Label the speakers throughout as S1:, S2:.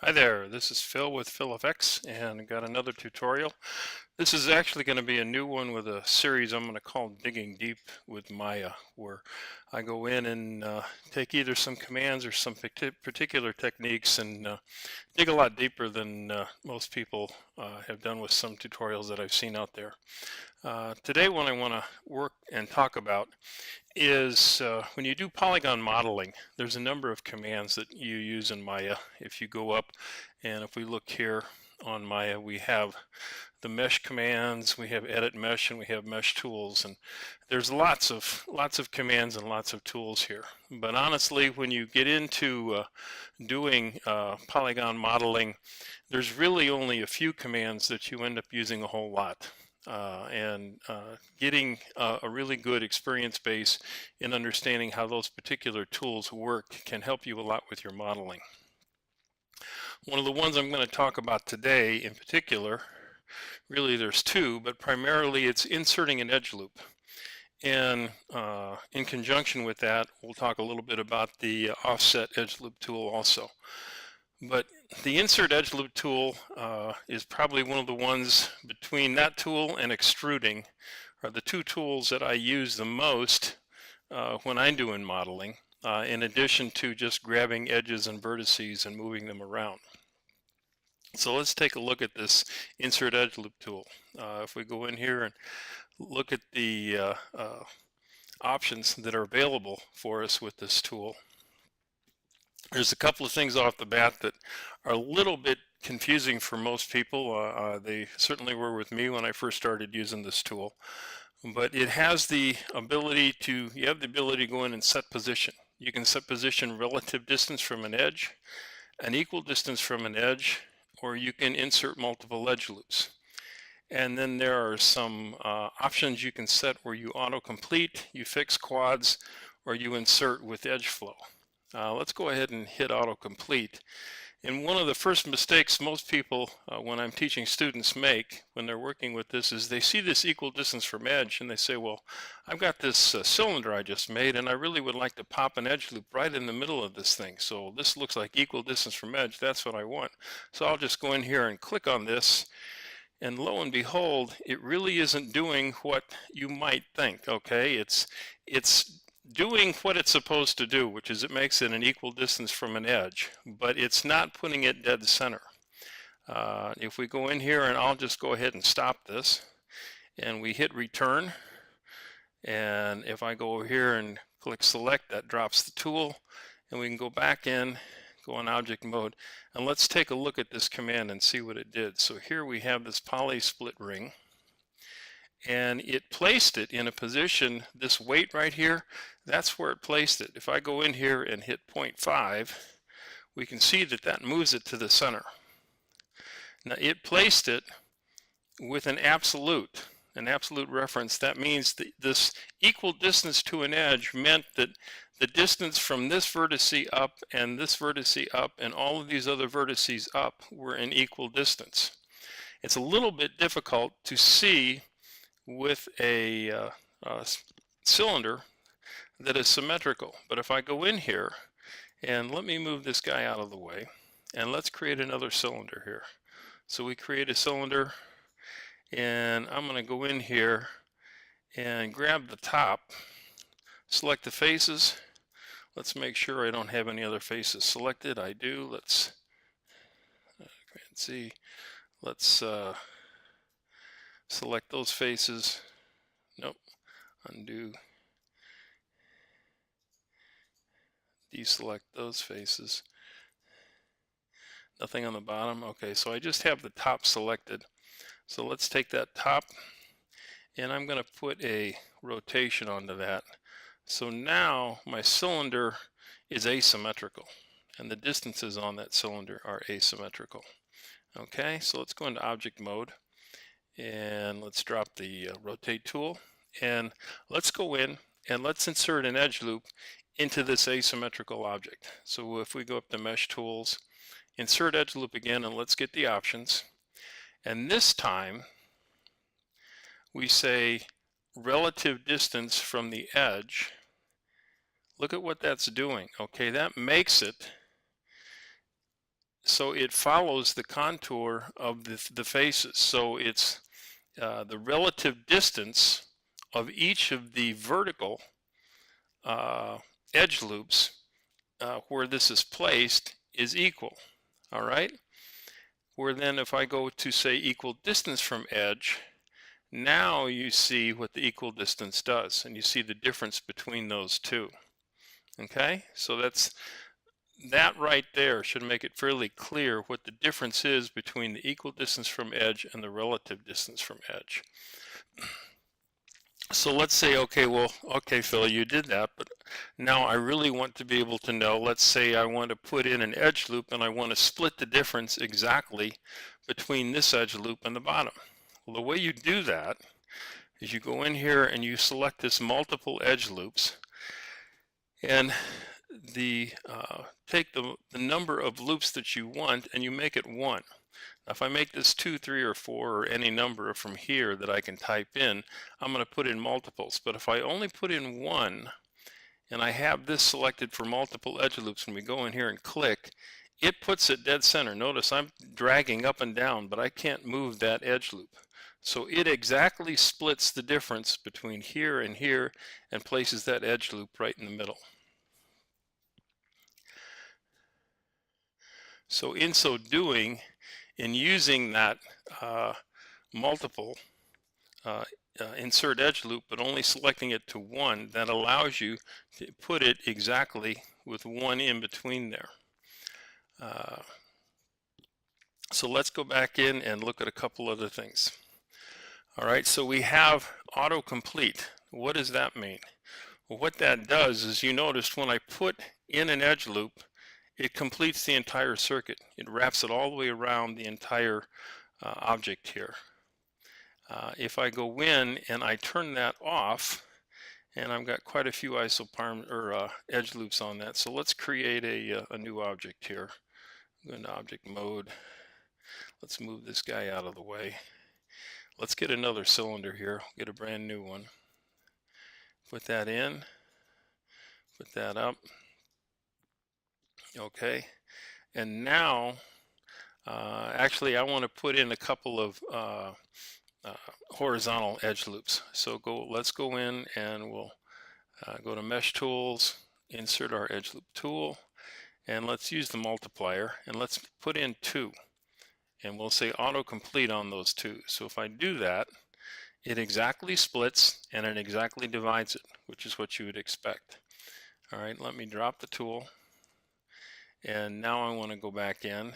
S1: Hi there, this is Phil with PhilFX and got another tutorial. This is actually going to be a new one with a series I'm going to call Digging Deep with Maya, where I go in and take either some commands or some particular techniques and dig a lot deeper than most people have done with some tutorials that I've seen out there. Today what I want to work and talk about is when you do polygon modeling, there's a number of commands that you use in Maya. If you go up and if we look here on Maya, we have the mesh commands, we have edit mesh, and we have mesh tools, and there's lots of commands and lots of tools here. But honestly, when you get into doing polygon modeling, there's really only a few commands that you end up using a whole lot. Getting a really good experience base in understanding how those particular tools work can help you a lot with your modeling. One of the ones I'm going to talk about today in particular, really there's two, but primarily it's inserting an edge loop. And in conjunction with that, we'll talk a little bit about the offset edge loop tool also. But the insert edge loop tool is probably one of the ones between that tool and extruding are the two tools that I use the most when I'm doing modeling, in addition to just grabbing edges and vertices and moving them around. So let's take a look at this insert edge loop tool. If we go in here and look at the options that are available for us with this tool, there's a couple of things off the bat that are a little bit confusing for most people. They certainly were with me when I first started using this tool. But it has the ability to, you have the ability to go in and set position. You can set position relative distance from an edge, an equal distance from an edge, or you can insert multiple edge loops. And then there are some options you can set where you autocomplete, you fix quads, or you insert with edge flow. Let's go ahead and hit autocomplete. And one of the first mistakes most people, when I'm teaching students, make when they're working with this is they see this equal distance from edge and they say, well, I've got this cylinder I just made and I really would like to pop an edge loop right in the middle of this thing. So this looks like equal distance from edge. That's what I want. So I'll just go in here and click on this. And lo and behold, it really isn't doing what you might think, okay? It's doing what it's supposed to do, which is it makes it an equal distance from an edge, but it's not putting it dead center. If we go in here, and I'll just go ahead and stop this, and we hit return, and if I go over here and click select, that drops the tool, and we can go back in, go in object mode, and let's take a look at this command and see what it did. So here we have this poly split ring, and it placed it in a position, this weight right here, that's where it placed it. If I go in here and hit 0.5, we can see that that moves it to the center. Now it placed it with an absolute reference. That means that this equal distance to an edge meant that the distance from this vertice up and this vertice up and all of these other vertices up were in equal distance. It's a little bit difficult to see with a cylinder that is symmetrical, but if I go in here and let me move this guy out of the way and let's create another cylinder here. So we create a cylinder, and I'm going to go in here and grab the top, select the faces. Let's make sure I don't have any other faces selected. I do. Let's see. Let's select those faces. Nope. Undo. Deselect those faces. Nothing on the bottom. Okay, so I just have the top selected. So let's take that top, and I'm going to put a rotation onto that. So now my cylinder is asymmetrical, and the distances on that cylinder are asymmetrical. Okay, so let's go into object mode, and let's drop the rotate tool, and let's go in and let's insert an edge loop into this asymmetrical object. So if we go up to mesh tools, insert edge loop again, and let's get the options. And this time we say relative distance from the edge. Look at what that's doing. Okay, that makes it so it follows the contour of the faces. So it's the relative distance of each of the vertical edge loops where this is placed is equal. All right. Where then if I go to say equal distance from edge, now you see what the equal distance does, and you see the difference between those two. Okay, so that right there should make it fairly clear what the difference is between the equal distance from edge and the relative distance from edge. So let's say, okay, well, okay, Phil, you did that, but now I really want to be able to know, let's say I want to put in an edge loop and I want to split the difference exactly between this edge loop and the bottom. Well, the way you do that is you go in here and you select this multiple edge loops, and take the number of loops that you want and you make it 1. Now, if I make this 2, 3, or 4, or any number from here that I can type in, I'm going to put in multiples. But if I only put in 1, and I have this selected for multiple edge loops, when we go in here and click, it puts it dead center. Notice I'm dragging up and down, but I can't move that edge loop. So it exactly splits the difference between here and places that edge loop right in the middle. So in so doing, in using that multiple insert edge loop, but only selecting it to 1, that allows you to put it exactly with 1 in between there. So let's go back in and look at a couple other things. All right, so we have autocomplete. What does that mean? Well, what that does is, you noticed when I put in an edge loop, it completes the entire circuit. It wraps it all the way around the entire object here. If I go in and I turn that off, and I've got quite a few edge loops on that, so let's create a new object here. Go into object mode. Let's move this guy out of the way. Let's get another cylinder here. Get a brand new one. Put that in. Put that up. Okay, and now actually I want to put in a couple of horizontal edge loops. So let's go in and we'll go to mesh tools, insert our edge loop tool, and let's use the multiplier, and let's put in 2, and we'll say autocomplete on those 2. So if I do that, it exactly splits and it exactly divides it, which is what you would expect. All right, let me drop the tool. And now I want to go back in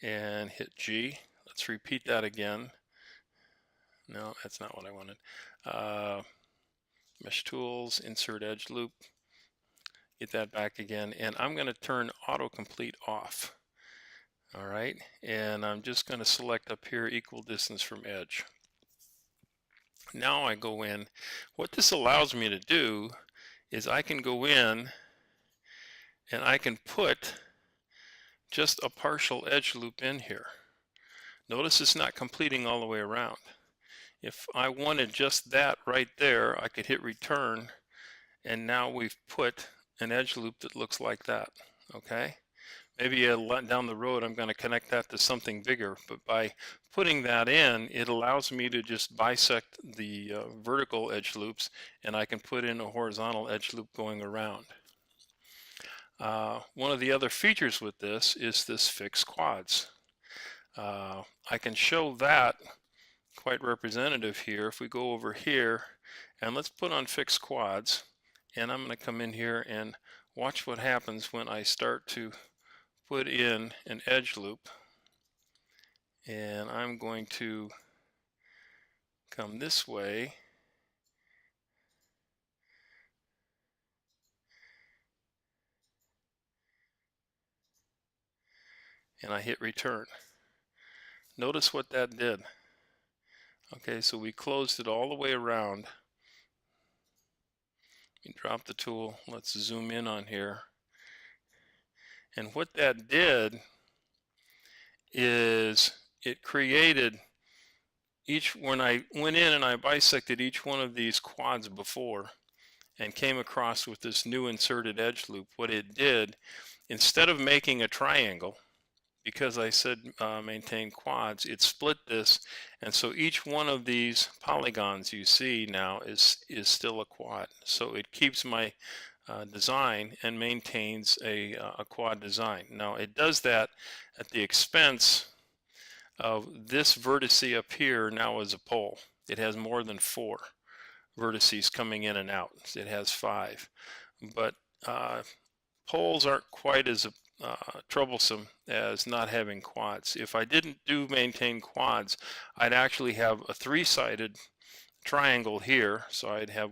S1: and hit G. Let's repeat that again. No, that's not what I wanted. Mesh tools, insert edge loop. Get that back again. And I'm going to turn autocomplete off. All right. And I'm just going to select up here equal distance from edge. Now I go in. What this allows me to do is I can go in and I can put just a partial edge loop in here. Notice it's not completing all the way around. If I wanted just that right there, I could hit return, and now we've put an edge loop that looks like that. Okay? Maybe down the road I'm going to connect that to something bigger, but by putting that in, it allows me to just bisect the vertical edge loops, and I can put in a horizontal edge loop going around. One of the other features with this is this fixed quads. I can show that quite representative here. If we go over here and let's put on fixed quads, and I'm going to come in here and watch what happens when I start to put in an edge loop, and I'm going to come this way and I hit return. Notice what that did. Okay, so we closed it all the way around. We drop the tool. Let's zoom in on here. And what that did is it created when I went in and I bisected each one of these quads before and came across with this new inserted edge loop, what it did, instead of making a triangle, because I said maintain quads, it split this, and so each one of these polygons you see now is still a quad. So it keeps my design and maintains a quad design. Now it does that at the expense of this vertice up here now is a pole. It has more than 4 vertices coming in and out. It has 5, but poles aren't quite as troublesome as not having quads. If I didn't maintain quads, I'd actually have a 3-sided triangle here. So I'd have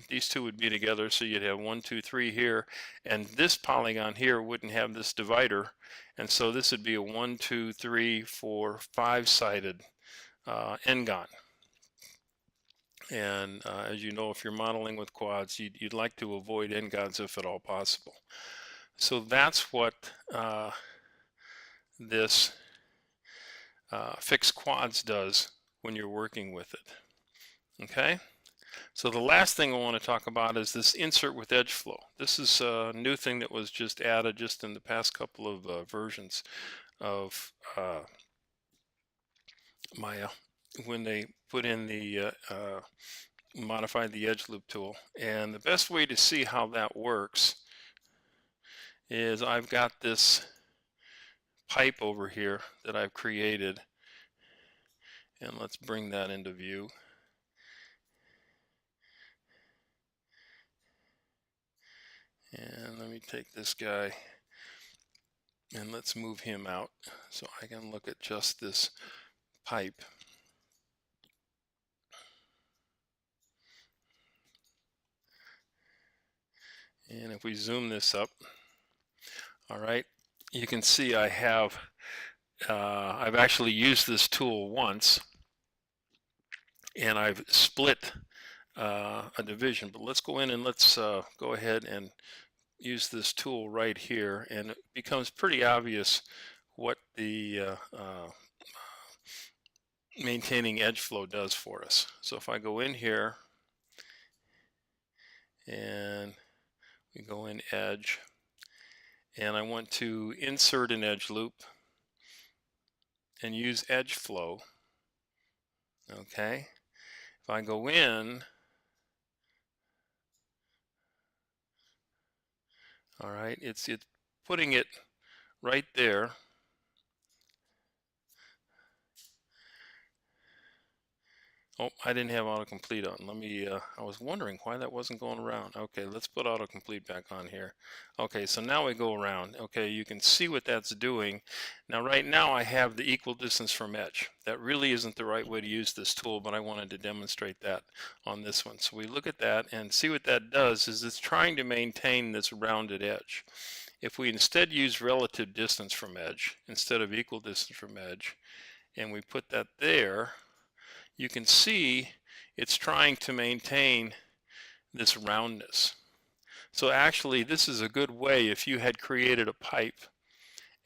S1: these two would be together, so you'd have 1, 2, 3 here, and this polygon here wouldn't have this divider, and so this would be a 1, 2, 3, 4, 5-sided n-gon. And as you know, if you're modeling with quads, you'd like to avoid n-gons if at all possible. So that's what this fixed quads does when you're working with it. Okay, so the last thing I want to talk about is this insert with edge flow. This is a new thing that was just added just in the past couple of versions of Maya, when they put in the modified the Edgeloop tool. And the best way to see how that works is I've got this pipe over here that I've created, and let's bring that into view. And let me take this guy and let's move him out so I can look at just this pipe. And if we zoom this up, all right, you can see I have I've actually used this tool once, and I've split a division. But let's go in and let's go ahead and use this tool right here, and it becomes pretty obvious what the maintaining edge flow does for us. So if I go in here and we go in edge, and I want to insert an edge loop and use edge flow. Okay, if I go in, all right, it's putting it right there. Oh, I didn't have autocomplete on. Let me, I was wondering why that wasn't going around. Okay, let's put autocomplete back on here. Okay, so now we go around. Okay, you can see what that's doing. Now, right now I have the equal distance from edge. That really isn't the right way to use this tool, but I wanted to demonstrate that on this one. So we look at that and see what that does is it's trying to maintain this rounded edge. If we instead use relative distance from edge instead of equal distance from edge, and we put that there, you can see it's trying to maintain this roundness. So actually, this is a good way if you had created a pipe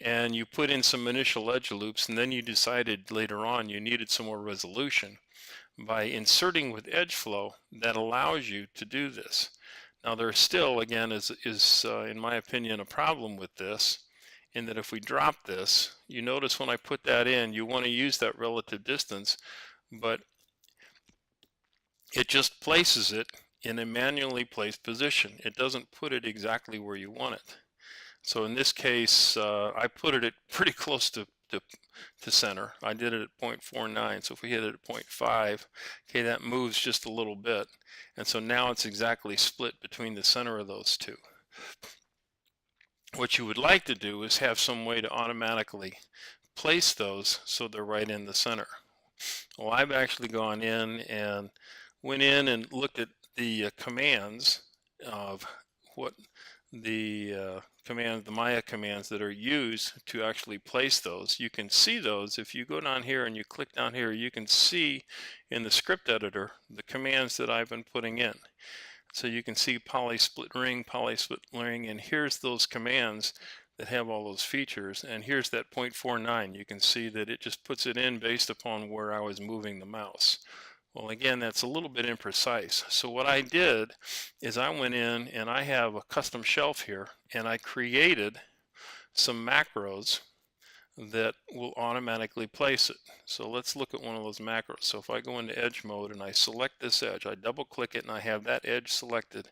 S1: and you put in some initial edge loops and then you decided later on you needed some more resolution. By inserting with edge flow, that allows you to do this. Now there's still, again, is in my opinion, a problem with this, in that if we drop this, you notice when I put that in, you want to use that relative distance, but it just places it in a manually placed position. It doesn't put it exactly where you want it. So in this case, I put it at pretty close to center. I did it at 0.49. So if we hit it at 0.5, okay, that moves just a little bit. And so now it's exactly split between the center of those two. What you would like to do is have some way to automatically place those so they're right in the center. Well, I've actually gone in and went in and looked at the commands of what the the Maya commands that are used to actually place those. You can see those if you go down here and you click down here. You can see in the script editor the commands that I've been putting in. So you can see poly split ring, and here's those commands that have all those features, and here's that 0.49. You can see that it just puts it in based upon where I was moving the mouse. Well, again, that's a little bit imprecise. So what I did is I went in and I have a custom shelf here, and I created some macros that will automatically place it. So let's look at one of those macros. So if I go into edge mode and I select this edge, I double click it and I have that edge selected,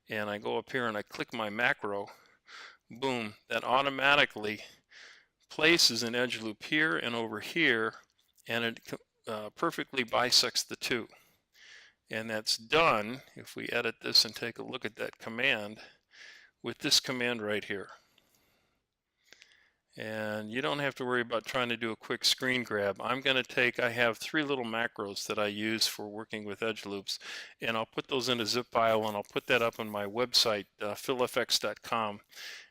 S1: and I go up here and I click my macro, boom, that automatically places an edge loop here and over here, and it perfectly bisects the two. And that's done, if we edit this and take a look at that command, with this command right here. And you don't have to worry about trying to do a quick screen grab. I have 3 little macros that I use for working with edge loops, and I'll put those in a zip file and I'll put that up on my website, philfx.com.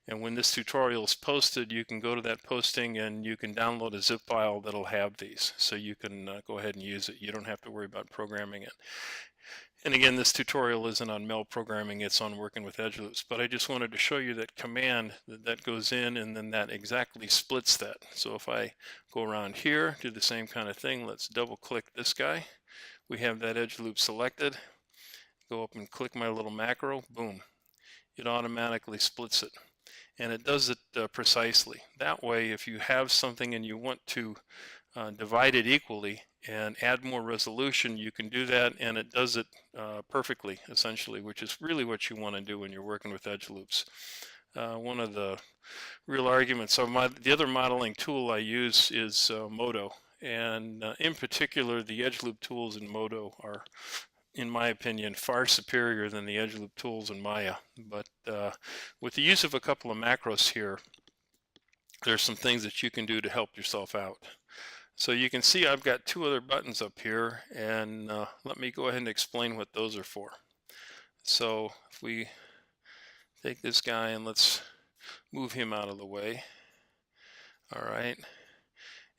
S1: And when this tutorial is posted, you can go to that posting and you can download a zip file that'll have these. So you can go ahead and use it. You don't have to worry about programming it. And again, this tutorial isn't on MEL programming, it's on working with edge loops. But I just wanted to show you that command that goes in, and then that exactly splits that. So if I go around here, do the same kind of thing, let's double click this guy. We have that edge loop selected. Go up and click my little macro, boom. It automatically splits it. And it does it precisely. That way, if you have something and you want to divide it equally and add more resolution, you can do that, and it does it perfectly, essentially, which is really what you want to do when you're working with edge loops. One of the real arguments of the other modeling tool I use is Modo, and in particular, the edge loop tools in Modo are, in my opinion, far superior than the edge loop tools in Maya. But with the use of a couple of macros here, there's some things that you can do to help yourself out. So you can see I've got 2 other buttons up here, and let me go ahead and explain what those are for. So if we take this guy and let's move him out of the way. All right,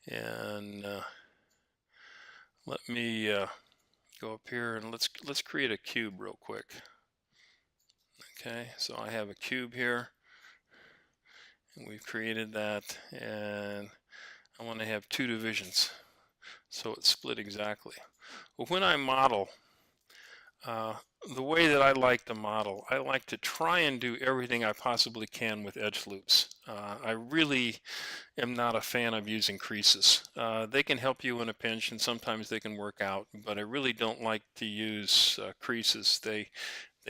S1: and let me go up here and let's create a cube real quick. Okay, so I have a cube here, and we've created that, and I want to have 2 divisions, so it's split exactly. Well, when I model, the way that I like to model, I like to try and do everything I possibly can with edge loops. I really am not a fan of using creases. They can help you in a pinch, and sometimes they can work out, but I really don't like to use creases. They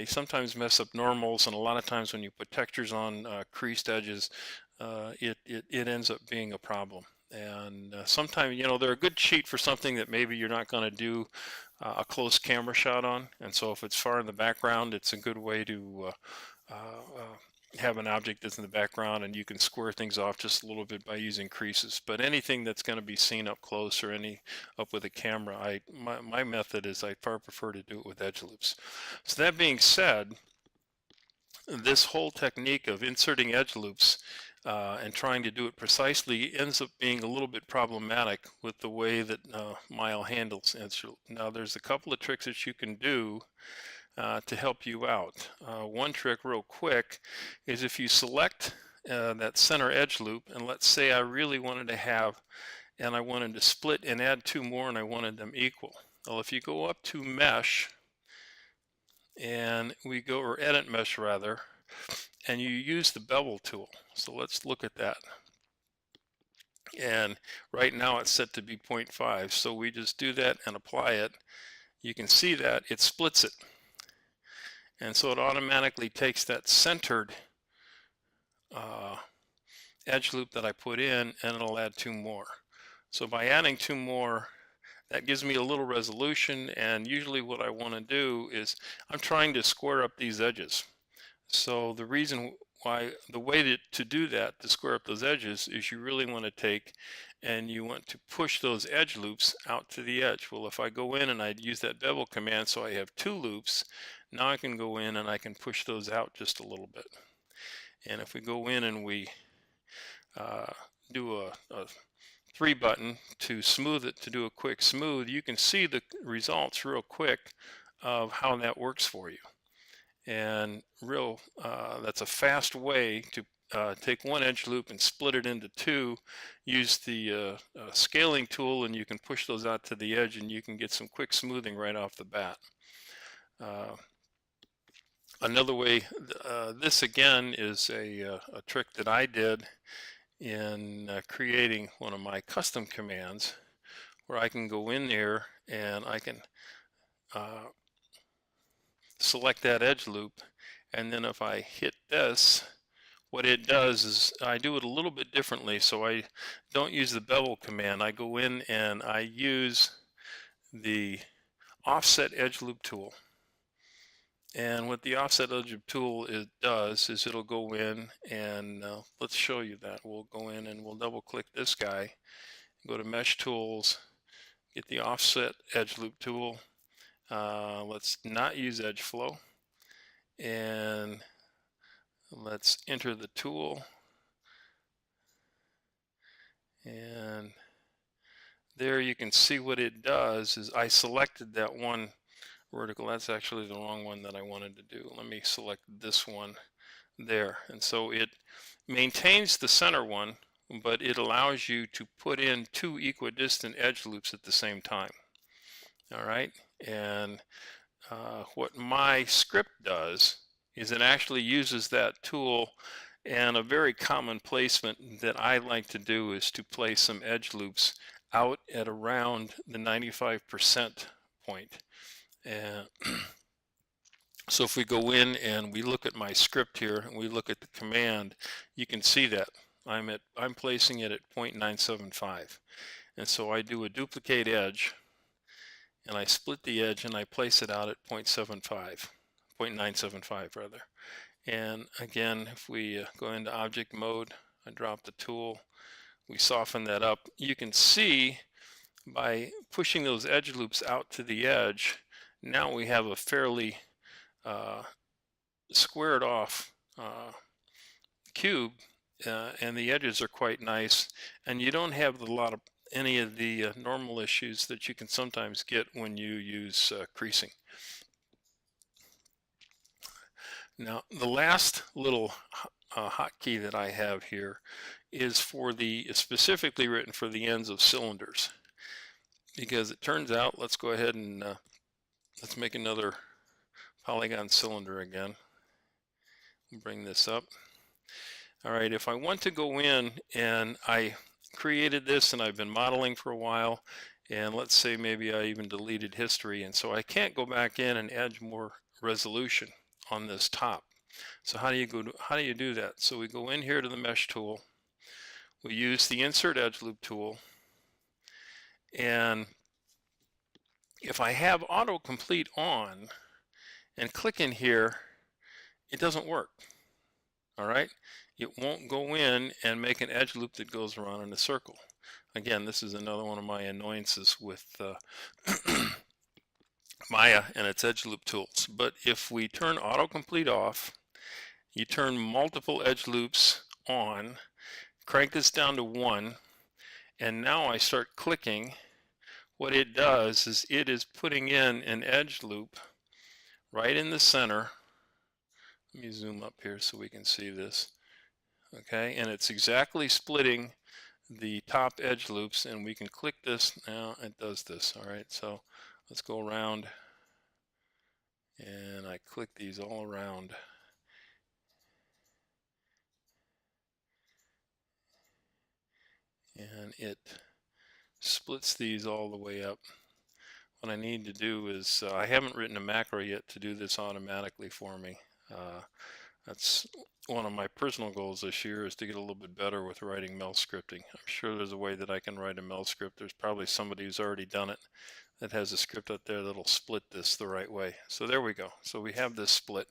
S1: sometimes mess up normals, and a lot of times when you put textures on creased edges, it ends up being a problem. And sometimes, they're a good cheat for something that maybe you're not going to do a close camera shot on. And so if it's far in the background, it's a good way to have an object that's in the background, and you can square things off just a little bit by using creases. But anything that's going to be seen up close or up with a camera, my method is I far prefer to do it with edge loops. So that being said, this whole technique of inserting edge loops and trying to do it precisely ends up being a little bit problematic with the way that Maya handles edge loop. Now, there's a couple of tricks that you can do to help you out. One trick real quick is if you select that center edge loop, and let's say I really wanted to have, and I wanted to split and add 2 more, and I wanted them equal. Well, if you go up to mesh, and we go, or edit mesh rather, and you use the bevel tool. So let's look at that. And right now it's set to be 0.5. So we just do that and apply it. You can see that it splits it. And so it automatically takes that centered edge loop that I put in, and it'll add 2 more. So by adding 2 more, that gives me a little resolution, and usually what I want to do is I'm trying to square up these edges. So the reason why, the way to do that, to square up those edges, is you really want to take and you want to push those edge loops out to the edge. Well, if I go in and I use that bevel command, so I have 2 loops, now I can go in and I can push those out just a little bit. And if we go in and we do a 3 button to smooth it, to do a quick smooth, you can see the results real quick of how that works for you. And that's a fast way to take one edge loop and split it into 2. Use the scaling tool, and you can push those out to the edge, and you can get some quick smoothing right off the bat. Another way, this again is a trick that I did, in creating one of my custom commands where I can go in there and I can select that edge loop, and then if I hit this, what it does is I do it a little bit differently. So I don't use the bevel command. I go in and I use the offset edge loop tool. And what the offset edge loop tool does is it'll go in and let's show you that. We'll go in and we'll double click this guy, go to mesh tools, get the offset edge loop tool. Let's not use edge flow, and let's enter the tool, and there you can see what it does is I selected that one vertical. That's actually the wrong one that I wanted to do. Let me select this one there, and so it maintains the center one, but it allows you to put in two equidistant edge loops at the same time. All right, and what my script does is it actually uses that tool, and a very common placement that I like to do is to place some edge loops out at around the 95% point. And so if we go in and we look at my script here and we look at the command, you can see that I'm placing it at 0.975. And so I do a duplicate edge, and I split the edge and I place it out at 0.975 rather. And again, if we go into object mode, I drop the tool, we soften that up. You can see by pushing those edge loops out to the edge, now we have a fairly squared off cube, and the edges are quite nice, and you don't have any of the normal issues that you can sometimes get when you use creasing. Now, the last little hotkey that I have here is specifically written for the ends of cylinders, because it turns out, let's go ahead and let's make another polygon cylinder again. Bring this up. All right, if I want to go in, and I created this and I've been modeling for a while, and let's say maybe I even deleted history, and so I can't go back in and add more resolution on this top. So how do you do that? So we go in here to the mesh tool, we use the insert edge loop tool, and if I have autocomplete on and click in here, it doesn't work. All right, it won't go in and make an edge loop that goes around in a circle. Again, this is another one of my annoyances with Maya and its edge loop tools. But if we turn autocomplete off, you turn multiple edge loops on, crank this down to 1, and now I start clicking, what it does is it is putting in an edge loop right in the center. Let me zoom up here so we can see this. Okay, and it's exactly splitting the top edge loops, and we can click this now. It does this. All right, so let's go around, and I click these all around, and it splits these all the way up. What I need to do is I haven't written a macro yet to do this automatically for me. That's one of my personal goals this year, is to get a little bit better with writing mel scripting. I'm sure there's a way that I can write a mel script. There's probably somebody who's already done it that has a script out there that'll split this the right way. So there we go. So we have this split.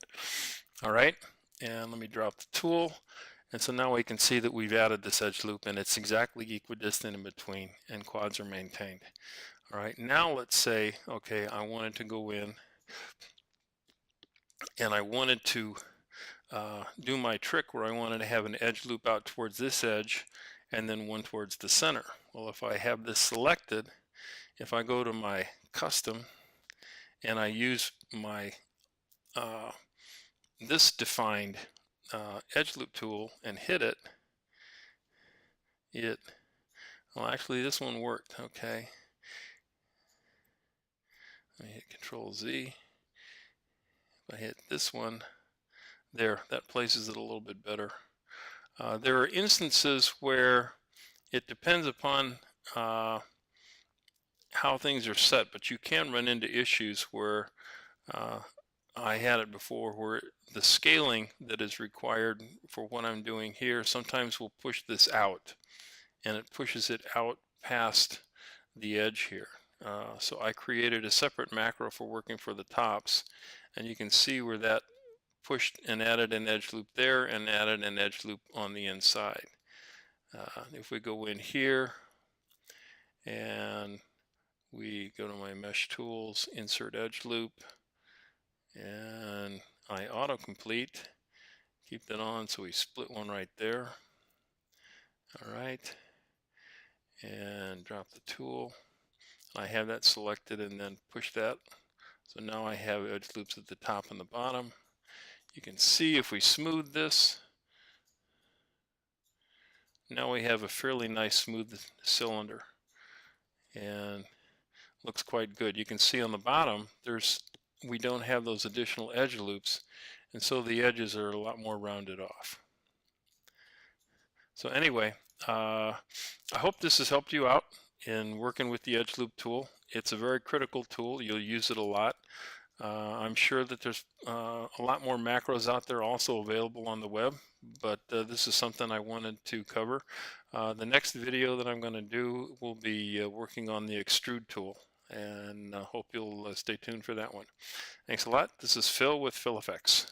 S1: All right, and let me drop the tool. And so now we can see that we've added this edge loop, and it's exactly equidistant in between, and quads are maintained. All right, now let's say, okay, I wanted to go in and I wanted to do my trick where I wanted to have an edge loop out towards this edge and then one towards the center. Well, if I have this selected, if I go to my custom and I use my this defined edge loop tool and hit it, well, actually this one worked. Okay, let me hit Control Z. If I hit this one, there, that places it a little bit better. There are instances where it depends upon how things are set, but you can run into issues where uh, I had it before, where the scaling that is required for what I'm doing here sometimes will push this out, and it pushes it out past the edge here. So I created a separate macro for working for the tops, and you can see where that pushed and added an edge loop there and added an edge loop on the inside. If we go in here and we go to my mesh tools, insert edge loop, and I autocomplete, keep that on so we split one right there. All right, and drop the tool. I have that selected and then push that. So now I have edge loops at the top and the bottom. You can see if we smooth this, now we have a fairly nice smooth cylinder and looks quite good. You can see on the bottom we don't have those additional edge loops, and so the edges are a lot more rounded off. So anyway, I hope this has helped you out in working with the edge loop tool. It's a very critical tool. You'll use it a lot. I'm sure that there's a lot more macros out there also available on the web, but this is something I wanted to cover. The next video that I'm going to do will be working on the extrude tool, and hope you'll stay tuned for that one. Thanks a lot. This is Phil with PhilEffects.